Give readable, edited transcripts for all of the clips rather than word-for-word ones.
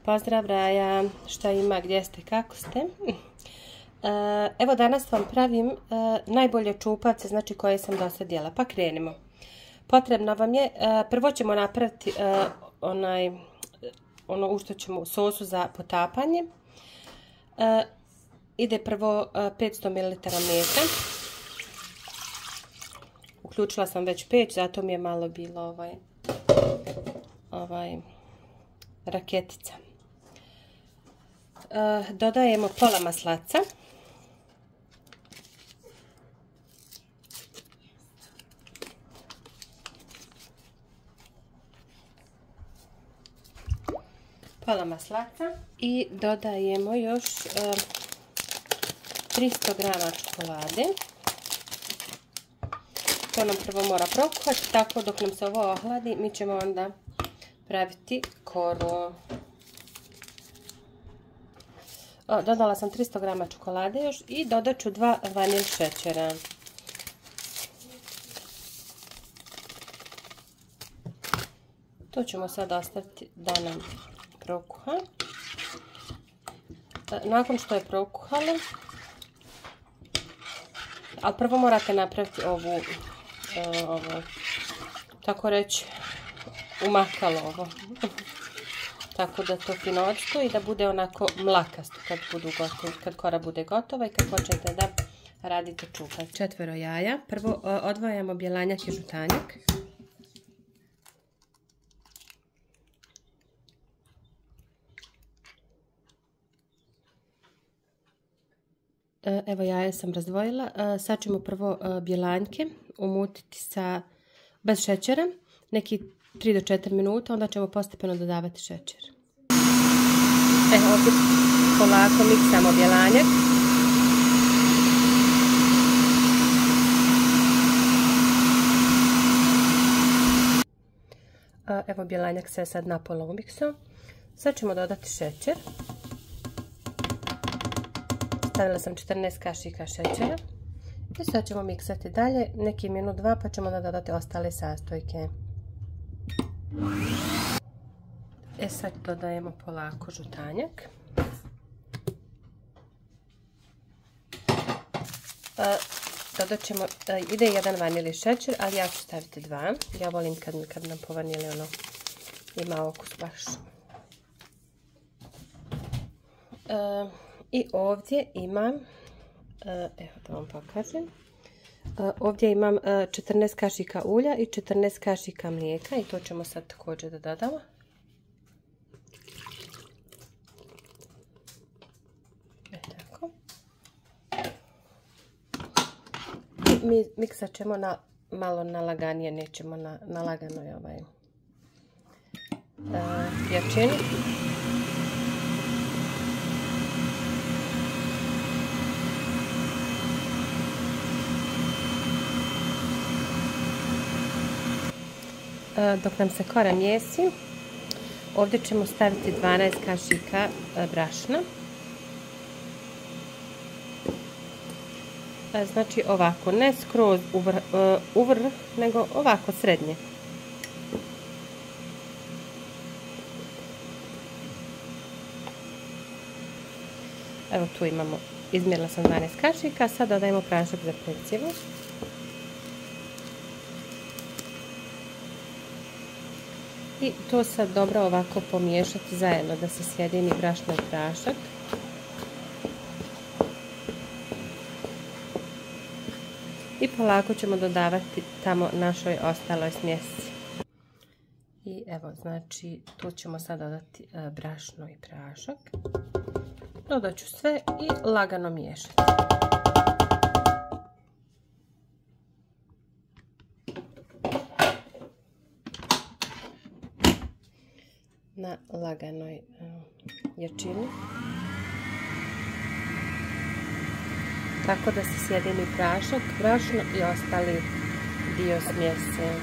Pozdrav Raja, šta ima, gdje ste, kako ste? Evo danas vam pravim najbolje čupavce, znači koje sam do sad jela, pa krenimo. Potrebno vam je, prvo ćemo napraviti ono u što ćemo sosu za potapanje. Ide prvo 500 ml mlijeka. Uključila sam već peć, zato mi je malo bilo raketica. Dodajemo pola maslaca. Pola maslaca i dodajemo još 300 grama čokolade. To nam prvo mora prokuhati, tako dok nam se ovo ohladi mi ćemo onda praviti koru. Dodala sam 300 grama čokolade još i dodat ću 2 vanilj šećera. To ćemo sad ostaviti da nam prokuha. Nakon što je prokuhalo, ali prvo morate napraviti ovu tako reći umakalo ovo. Tako da to fino odstoji i da bude onako mlakasto kad kora bude gotova i kad počnete da radite čupavce. 4 jaja. Prvo odvajamo bjelanjak i žutanjak. Evo jaja sam razdvojila. Sad ćemo prvo bjelanjke umutiti bez šećera, neki 3 do 4 minuta, onda ćemo postepeno dodavati šećer. Ovdje polako miksamo bjelanjak. Evo bjelanjak se sad napola umiksao. Sad ćemo dodati šećer. Stavila sam 14 kašika šećera. I sad ćemo miksati dalje, neki minut, 2, pa ćemo dodati ostale sastojke. Sad dodajemo polako žutanjak. Dodat ćemo, ide 1 vanilji šećer, ali ja ću staviti 2. Ja volim kad nam po vanilji ima okus baš. I ovdje imam, evo da vam pokažem, ovdje imam 14 kašika ulja i 14 kašika mlijeka i to ćemo sad također da dodamo. Tako. Mi miksat ćemo malo na laganije, nećemo na laganoj jačini. Dok nam se kora mjesi, ovdje ćemo staviti 12 kašika brašna. Znači ovako, ne skroz u vrh, nego ovako srednje. Evo tu imamo, izmjerila sam 12 kašika, sad dodajemo prašak za pecivo. I to sad dobro ovako pomiješati zajedno da se sjedini brašno i prašak. I polako ćemo dodavati tamo našoj ostaloj smjesi. I evo, znači, tu ćemo sad dodati brašno i prašak. Dodat ću sve i lagano miješati. Na laganoj jačini. Tako da se sjedini prašak, brašno i ostali dio smjese.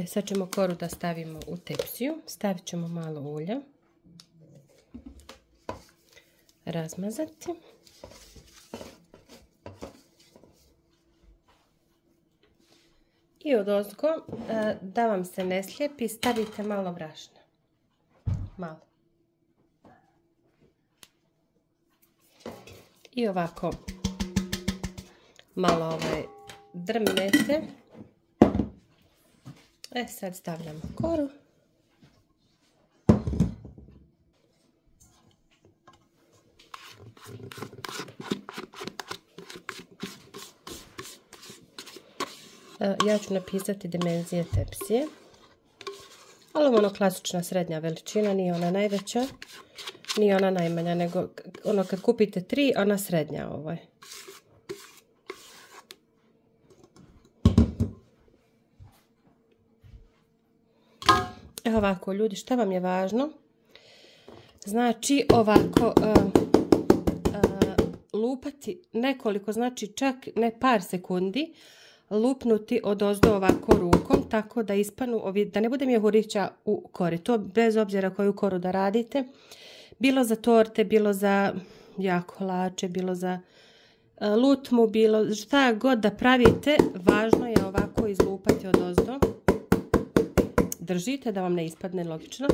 Sad ćemo koru da stavimo u tepsiju. Stavit ćemo malo ulja. Razmazati. I odozgo, da vam se ne slijepi, stavite malo brašna. Malo. I ovako malo drmnete. Sad stavljamo koru. Ja ću napisati dimenzije tepsije. Ali ono klasična srednja veličina, nije ona najveća, nije ona najmanja, nego ono kad kupite 3, ona srednja ovo je. Evo ovako ljudi, šta vam je važno? Znači ovako lupati nekoliko, znači čak ne par sekundi, lupnuti odozdo ovako rukom, tako da ispanu ovi, da ne bude mjehurića u kori. To bez obzira koju koru da radite, bilo za torte, bilo za kolače, bilo za lutmu, bilo šta god da pravite, važno je ovako izlupati odozdo. Držite da vam ne ispadne, logično.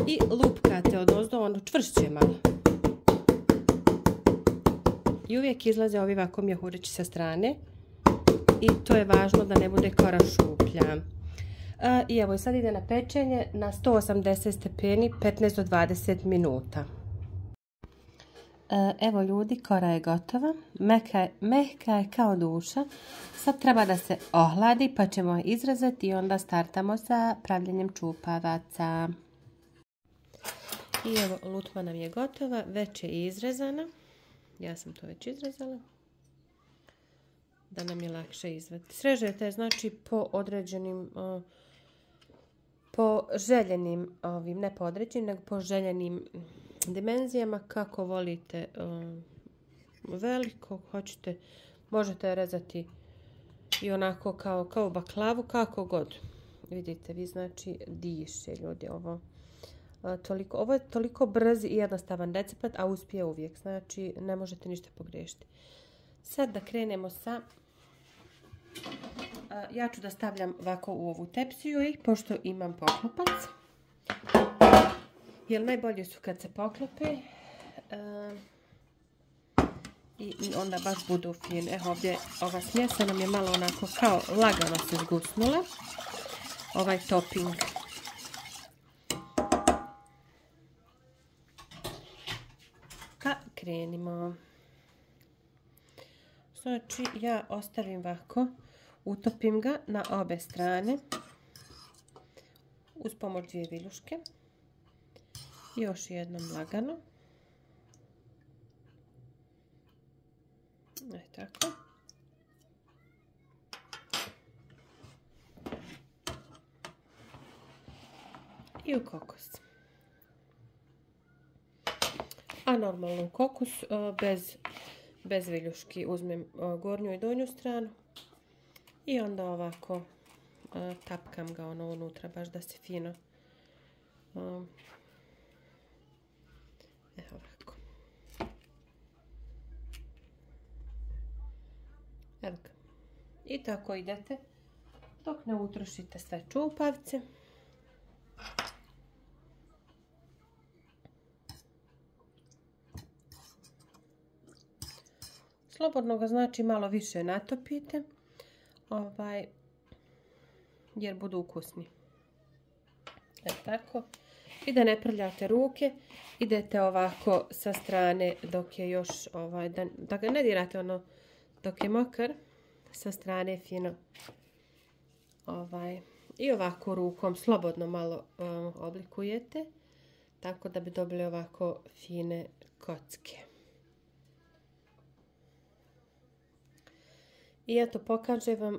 I lupkate odozdo, ono čvršće malo. I uvijek izlaze ovi ovako mjehurići sa strane. I to je važno da ne bude kora šuplja. I evo sad ide na pečenje na 180 stepeni 15 do 20 minuta. Evo ljudi, kora je gotova. Mehka je kao duša. Sad treba da se ohladi pa ćemo je izrezati i onda startamo sa pravljenjem čupavaca. I evo lutma nam je gotova, već je izrezana. Ja sam to već izrezala. Da nam je lakše izvaditi. Srežete znači po određenim, po željenim, ne po određenim, nego po željenim dimenzijama, kako volite. Veliko hoćete, možete rezati i onako kao baklavu, kako god. Vidite vi, znači diše ljudi ovo. Ovo je toliko brz i jednostavan recept, a uspije uvijek. Znači ne možete ništa pogriješiti. Sad da krenemo sa... Ja ću da stavljam ovako u ovu tepsiju i pošto imam poklopac, jer najbolje su kad se poklope i onda baš budu fine. Evo ovdje ova smjesa nam je malo onako kao lagano se zgusnula. Ovaj topping. Krenimo. Znači ja ostavim ovako, utopim ga na obe strane uz pomoć 2 viljuške. Još jednom lagano. Tako. I u kokos. A normalno u kokos bez viljuški uzmem gornju i donju stranu i onda ovako tapkam ga ono unutra baš da se fino evo ovako. Evo ga. I tako idete dok ne utrošite sve čupavce. Slobodno ga znači malo više natopite, jer budu ukusni. Evo tako. I da ne prljate ruke, idete ovako sa strane dok je još, da ga ne dirate ono dok je mokar, sa strane fino. I ovako rukom slobodno malo oblikujete, tako da bi dobili ovako fine kocke. I eto, pokažem vam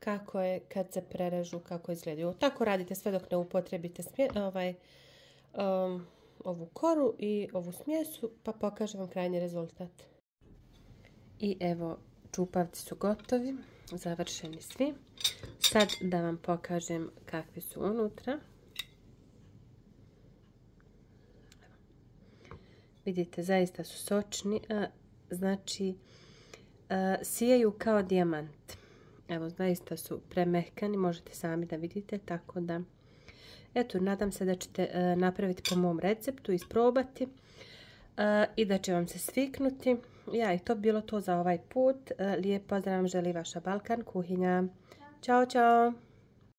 kako je kad se prerežu, kako izgledaju. Tako radite sve dok ne upotrijebite ovu koru i ovu smjesu, pa pokažem vam krajnji rezultat. I evo, čupavci su gotovi, završeni svi. Sad da vam pokažem kakvi su unutra. Vidite, zaista su sočni, znači sijaju kao dijamant. Evo, zaista su premehkani, možete sami da vidite, tako da eto, nadam se da ćete napraviti po mom receptu, isprobati i da će vam se sviknuti. Ja, i to bi bilo to za ovaj put. Lijep pozdrav želi vaša Balkan kuhinja. Ćao, čao!